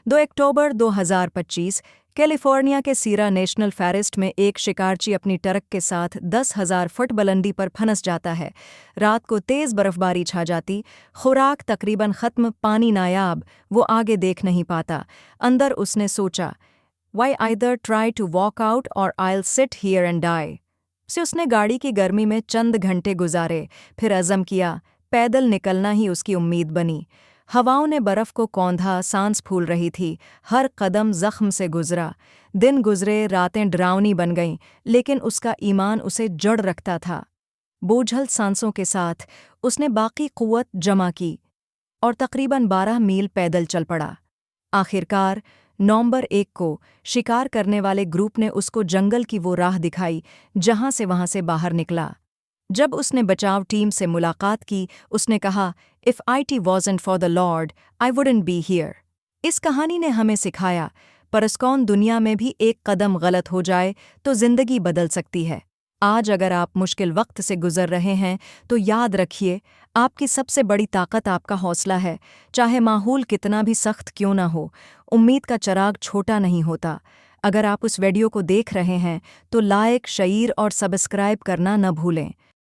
2 अक्टूबर 2025 California के सीरा national forest में एक शिकारची अपनी ट्रक के साथ 10,000 फुट बुलंदी पर फंस जाता है। रात को तेज बर्फबारी छा जाती, खुराक तकरीबन खत्म, पानी नायाब, वो आगे देख नहीं पाता। अंदर उसने सोचा, why either try to walk out और I'll sit here and die. से उसने गाड़ी की गर्मी में चंद घंटे गुजारे, फिर अज़म किया, पैदल निकलना ही उसकी उम्मीद बनी। हवाओं ने बर्फ को कौंधा, सांस फूल रही थी, हर कदम जख्म से गुजरा। दिन गुजरे, रातें डरावनी बन गईं, लेकिन उसका ईमान उसे जड़ रखता था। बोझल सांसों के साथ उसने बाकी कुव्वत जमा की और तकरीबन 12 मील पैदल चल पड़ा। आखिरकार नवंबर 1 को शिकार करने वाले ग्रुप ने उसको जंगल की वो राह दिखाई जहां से वहां से बाहर निकला। जब उसने बचाव टीम से मुलाकात की, उसने कहा, if IT wasn't for the Lord, I wouldn't be here। इस कहानी ने हमें सिखाया, परस्कौन दुनिया में भी एक कदम गलत हो जाए तो जिंदगी बदल सकती है। आज अगर आप मुश्किल वक्त से गुजर रहे हैं तो याद रखिए, आपकी सबसे बड़ी ताकत आपका हौसला है। चाहे माहौल कितना भी सख्त क्यों ना हो, उम्मीद का चिराग छोटा नहीं होता। अगर आप उस वीडियो को देख रहे हैं तो लाइक, शेयर और सब्सक्राइब करना न भूलें।